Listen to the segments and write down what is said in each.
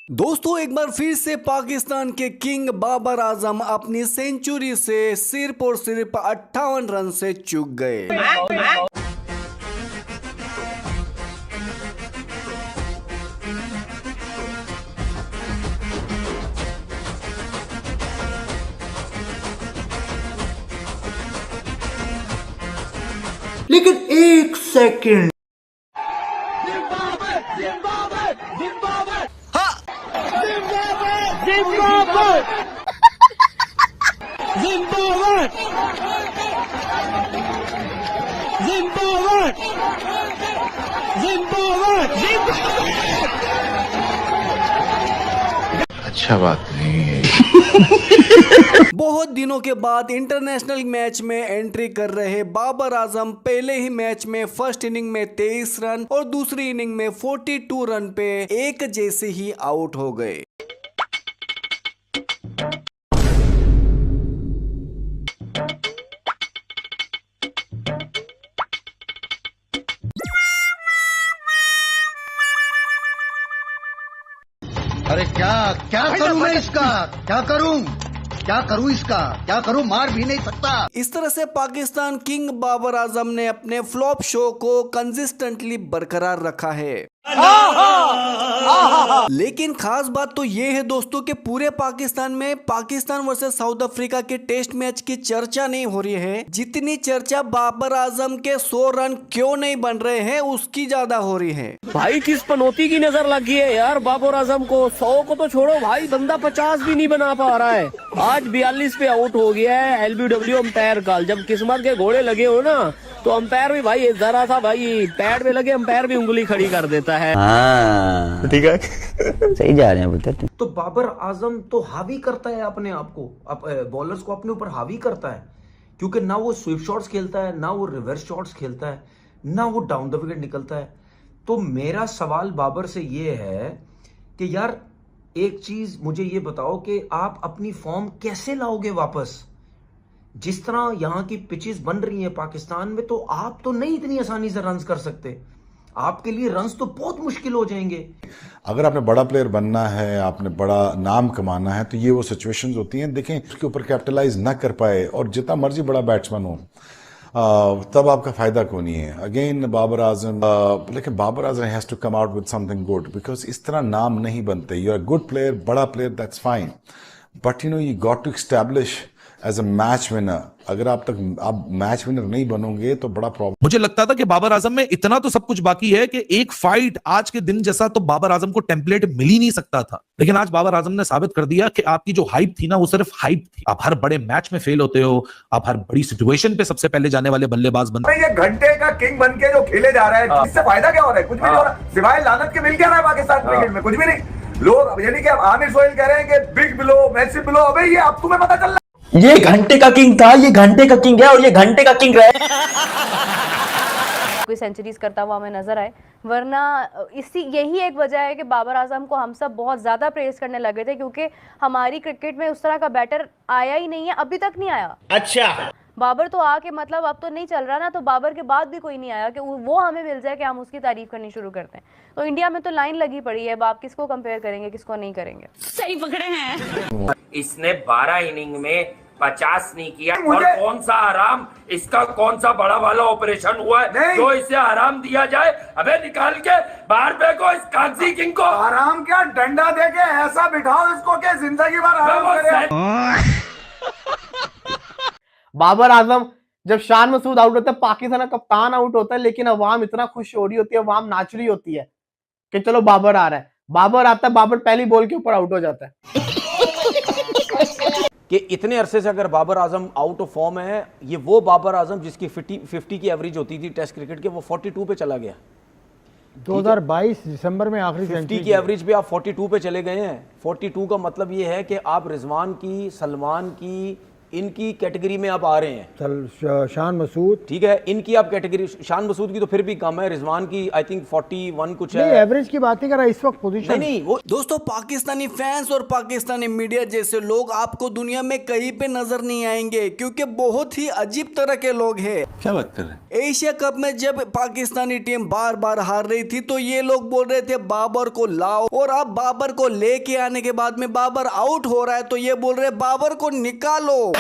दोस्तों एक बार फिर से पाकिस्तान के किंग बाबर आजम अपनी सेंचुरी से सिर्फ और सिर्फ 58 रन से चूक गए। लेकिन एक सेकंड, अच्छा बात नहीं है। बहुत दिनों के बाद इंटरनेशनल मैच में एंट्री कर रहे बाबर आजम पहले ही मैच में फर्स्ट इनिंग में 23 रन और दूसरी इनिंग में 42 रन पे एक जैसे ही आउट हो गए। अरे क्या क्या करूं मैं इसका, क्या करूं इसका, क्या करूं, मार भी नहीं सकता। इस तरह से पाकिस्तान किंग बाबर आजम ने अपने फ्लॉप शो को कंसिस्टेंटली बरकरार रखा है। लेकिन खास बात तो ये है दोस्तों कि पूरे पाकिस्तान में पाकिस्तान वर्सेस साउथ अफ्रीका के टेस्ट मैच की चर्चा नहीं हो रही है, जितनी चर्चा बाबर आजम के 100 रन क्यों नहीं बन रहे हैं उसकी ज्यादा हो रही है। भाई किस पनौती की नजर लगी है यार बाबर आजम को। 100 को तो छोड़ो भाई, बंदा 50 भी नहीं बना पा रहा है। आज 42 पे आउट हो गया है LBW अंपायर का। जब किस्मत के घोड़े लगे हो ना तो अंपायर भी भाई जरा सा भाई पैड पे लगे अंपायर भी उंगली खड़ी कर देता है। ठीक है सही जा रहे हैं पुत्र। तो बाबर आजम तो हावी करता है अपने आप को, बॉलर्स को अपने ऊपर हावी करता है, क्योंकि ना वो स्वीप शॉट्स खेलता है, ना वो रिवर्स शॉट्स खेलता है, ना वो डाउन द विकेट निकलता है। तो मेरा सवाल बाबर से ये है कि यार एक चीज मुझे ये बताओ कि आप अपनी फॉर्म कैसे लाओगे वापस। जिस तरह यहाँ की पिचेस बन रही हैं पाकिस्तान में, तो आप तो नहीं इतनी आसानी से रन्स कर सकते। आपके लिए रन्स तो बहुत मुश्किल हो जाएंगे। अगर आपने बड़ा प्लेयर बनना है, आपने बड़ा नाम कमाना है, तो ये वो सिचुएशंस होती हैं। देखें उसके ऊपर कैपिटलाइज ना कर पाए और जितना मर्जी बड़ा बैट्समैन हो तब आपका फायदा क्यों नहीं है। अगेन बाबर आजम, लेकिन Babar Azam has to come out with something good, because इस तरह नाम नहीं बनते। यू आर गुड प्लेयर, बड़ा player, that's fine, but you got to establish as a match winner. अगर आप मैच विनर नहीं बनोगे तो बड़ा प्रॉब्लम। मुझे लगता था कि बाबर आजम में इतना तो सब कुछ बाकी है कि एक फाइट आज के दिन जैसा तो बाबर आजम को टेम्पलेट मिल ही नहीं सकता था। लेकिन आज बाबर आजम ने साबित कर दिया कि आपकी जो हाइप थी ना वो सिर्फ हाइप थी। आप हर बड़े मैच में फेल होते हो, आप हर बड़ी सिचुएशन पे सबसे पहले जाने वाले बल्लेबाज बनते। ये घंटे का किंग बन के जो खेले जा रहा है, इससे फायदा क्या हो रहा है? कुछ भी नहीं हो रहा, सिवाय लानत के मिल क्या रहा है पाकिस्तान क्रिकेट में? कुछ भी नहीं। लोग यानी कि आमिर सोहेल कह रहे हैं कि बिग बिलो, मैसिव बिलो, अबे ये अब तुम्हें पता चल रहा है। ये घंटे का किंग था, ये घंटे का किंग है और ये घंटे का किंग रहे। कोई सेंचुरीज करता हुआ हमें नजर आए, वरना यही एक वजह है कि बाबर आजम को हम सब बहुत ज्यादा प्रेज करने लगे थे, क्योंकि हमारी क्रिकेट में उस तरह का बैटर आया ही नहीं है, अभी तक नहीं आया। अच्छा बाबर तो आके मतलब अब तो नहीं चल रहा ना, तो बाबर के बाद भी कोई नहीं आया कि वो हमें मिल जाए कि हम उसकी तारीफ करनी शुरू करते हैं। तो इंडिया में तो लाइन लगी पड़ी है। अब आप किसको कंपेयर करेंगे, किसको नहीं करेंगे। सही पकड़े हैं। इसने 12 इनिंग में 50 नहीं किया, और कौन सा आराम, इसका कौन सा बड़ा वाला ऑपरेशन हुआ है जो इसे आराम दिया जाए? अबे निकाल के बाहर फेंको इस कागजी किंग को। आराम क्या, डंडा देके ऐसा बिठाओ इसको कि जिंदगी भर आराम करे। बाबर आजम जब शान मसूद आउट होता है, पाकिस्तान का कप्तान आउट होता है, लेकिन अवाम इतना खुश हो रही होती है, अवाम नाच रही होती है कि चलो बाबर आ रहा है। बाबर आता है, बाबर पहली बॉल के ऊपर आउट हो जाता है। कि इतने अरसे से अगर Babar Azam out of form है, ये वो बाबर आजम जिसकी 50 की एवरेज होती थी टेस्ट क्रिकेट के, वो 42 पे चला गया। 2022 दिसंबर में आखिरी 50 की एवरेज पे आप 42 पे चले गए हैं। 42 का मतलब ये है कि आप रिजवान की, सलमान की इनकी कैटेगरी में आप आ रहे हैं। चल शान मसूद, ठीक है, इनकी आप कैटेगरी, शान मसूद की तो फिर भी कम है, रिजवान की आई थिंक 41 कुछ है। नहीं एवरेज की बात नहीं कर रहा इस वक्त पोजीशन। नहीं वो दोस्तों पाकिस्तानी फैंस और पाकिस्तानी मीडिया जैसे लोग आपको दुनिया में कहीं पे नजर नहीं आएंगे, क्योंकि बहुत ही अजीब तरह के लोग हैं। क्या बात कर रहे हैं? एशिया कप में जब पाकिस्तानी टीम बार बार हार रही थी तो ये लोग बोल रहे थे बाबर को लाओ, और अब बाबर को लेके आने के बाद में बाबर आउट हो रहा है तो ये बोल रहे बाबर को निकालो।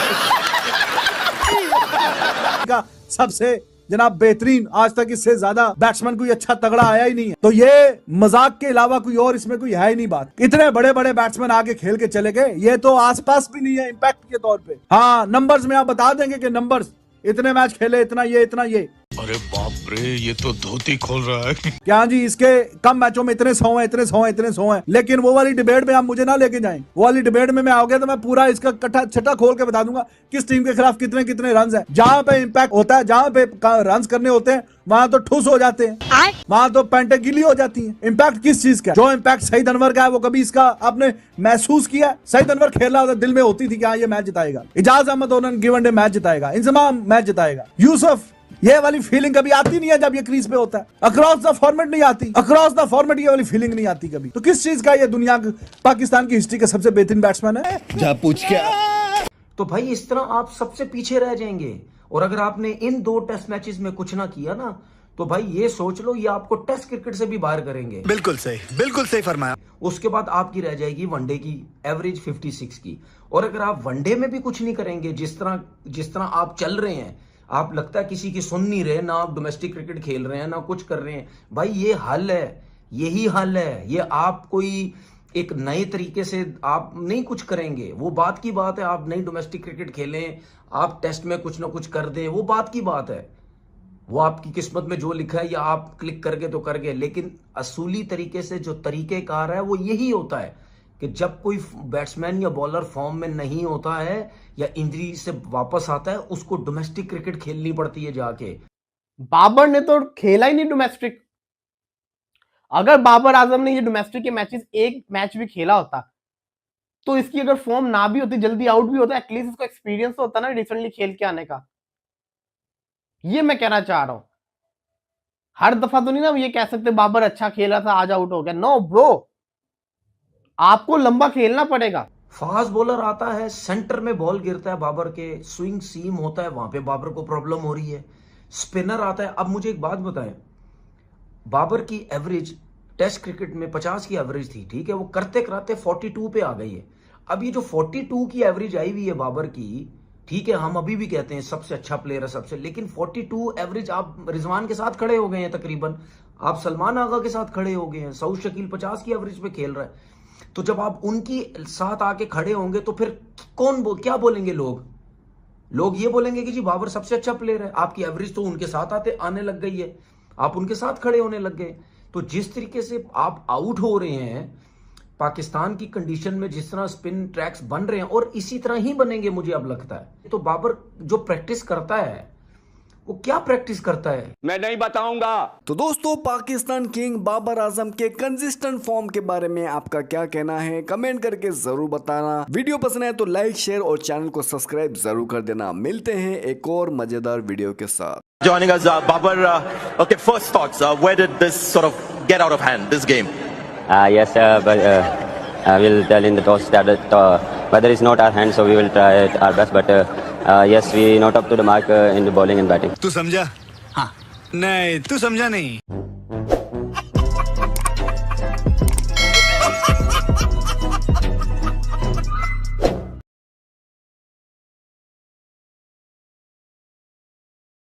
सबसे जनाब बेहतरीन, आज तक इससे ज्यादा बैट्समैन कोई अच्छा तगड़ा आया ही नहीं है, तो ये मजाक के अलावा कोई और इसमें कोई है ही नहीं बात। इतने बड़े बड़े बैट्समैन आके खेल के चले गए, ये तो आसपास भी नहीं है इम्पैक्ट के तौर पे। हाँ नंबर्स में आप बता देंगे कि नंबर्स इतने मैच खेले, इतना ये। अरे बाप रे, ये तो धोती खोल रहा है। क्या जी, इसके कम मैचों में इतने 100 हैं, लेकिन वो वाली डिबेट में आप मुझे ना लेके जाएं। वो वाली डिबेट में मैं आओगे तो मैं पूरा इसका कट्ठा छट्टा खोल के बता दूंगा किस टीम के खिलाफ कितने रन है। जहां पे इम्पैक्ट होता है, जहां पे रन करने होते हैं, वहां तो ठुस हो जाते हैं, वहां तो पैंटे गीली हो जाती हैं। इम्पैक्ट किस चीज का? जो इम्पैक्ट सईद अनवर का है वो कभी इसका आपने महसूस किया? सईद अनवर खेल रहा होता, दिल में होती थी कि हाँ ये मैच जिताएगा, Ijaz Ahmed on any given day match जिताएगा, इंजमाम मैच जिताएगा, यूसुफ, ये वाली फीलिंग कभी आती नहीं है जब ये क्रीज पे होता है। अक्रॉस द फॉर्मेट नहीं आती, अक्रॉस द फॉर्मेट ये वाली फीलिंग नहीं आती कभी। तो किस चीज का ये दुनिया पाकिस्तान की हिस्ट्री का सबसे बेहतरीन बैट्समैन है? जा पूछ क्या? तो भाई इस तरह आप सबसे पीछे रह जाएंगे। और अगर आपने इन 2 टेस्ट मैचेस में कुछ ना किया ना, तो भाई ये सोच लो ये आपको टेस्ट क्रिकेट से भी बाहर करेंगे। बिल्कुल सही फरमाया। उसके बाद आपकी रह जाएगी वनडे की एवरेज 56 की। और अगर आप वनडे में भी कुछ नहीं करेंगे, जिस तरह आप चल रहे हैं, आप लगता है किसी की सुन नहीं रहे, ना आप डोमेस्टिक क्रिकेट खेल रहे हैं ना कुछ कर रहे हैं, भाई ये हल है, यही हल है। ये आप कोई एक नए तरीके से आप नहीं कुछ करेंगे, वो बात की बात है। आप नई डोमेस्टिक क्रिकेट खेलें, आप टेस्ट में कुछ ना कुछ कर दें, वो बात की बात है। वो आपकी किस्मत में जो लिखा है या आप क्लिक करके तो कर गए, लेकिन असूली तरीके से जो तरीकेकार है वो यही होता है कि जब कोई बैट्समैन या बॉलर फॉर्म में नहीं होता है या इंजरी से वापस आता है, उसको डोमेस्टिक क्रिकेट खेलनी पड़ती है जाके। बाबर ने तो खेला ही नहीं डोमेस्टिक। अगर बाबर आजम ने ये डोमेस्टिक के मैचेस एक मैच भी खेला होता तो इसकी अगर फॉर्म ना भी होती, जल्दी आउट भी होता, एटलीस्ट इसको एक्सपीरियंस तो होता ना रिसेंटली खेल के आने का। ये मैं कहना चाह रहा हूं। हर दफा तो नहीं ना ये कह सकते बाबर अच्छा खेला था आज आउट हो गया। नो ब्रो, आपको लंबा खेलना पड़ेगा। फास्ट बॉलर आता है, सेंटर में बॉल गिरता है बाबर के, स्विंग सीम होता है, वहां पे बाबर को प्रॉब्लम हो रही है। स्पिनर आता है। अब मुझे एक बात बताएं, बाबर की एवरेज टेस्ट क्रिकेट में 50 की एवरेज थी, ठीक है, वो करते कराते 42 पे आ गई है। अब ये जो 42 की एवरेज आई हुई है बाबर की, ठीक है, हम अभी भी कहते हैं सबसे अच्छा प्लेयर है सबसे, लेकिन 42 एवरेज आप रिजवान के साथ खड़े हो गए हैं, तकरीबन आप सलमान आगा के साथ खड़े हो गए हैं। सऊद शकील 50 की एवरेज पे खेल रहा है। तो जब आप उनकी साथ आके खड़े होंगे तो फिर क्या बोलेंगे लोग ये बोलेंगे कि जी बाबर सबसे अच्छा प्लेयर है। आपकी एवरेज तो उनके साथ आने लग गई है, आप उनके साथ खड़े होने लग गए। तो जिस तरीके से आप आउट हो रहे हैं पाकिस्तान की कंडीशन में, जिस तरह स्पिन ट्रैक्स बन रहे हैं और इसी तरह ही बनेंगे मुझे अब लगता है। तो बाबर जो प्रैक्टिस करता है वो क्या प्रैक्टिस करता है मैं नहीं बताऊंगा। तो दोस्तों पाकिस्तान किंग बाबर आजम के कंसिस्टेंट फॉर्म के बारे में आपका क्या कहना है, कमेंट करके जरूर बताना। वीडियो पसंद है तो लाइक शेयर और चैनल को सब्सक्राइब जरूर कर देना। मिलते हैं एक और मजेदार वीडियो के साथ। Joining us, Babar. Okay, first thoughts. Where did this sort of get out of hand, this game? Yes, but I will tell in the toss that weather is not our hand, so we will try our best. But yes, we not up to the mark in the bowling and batting. तू समझा? हाँ। नहीं, तू समझा नहीं।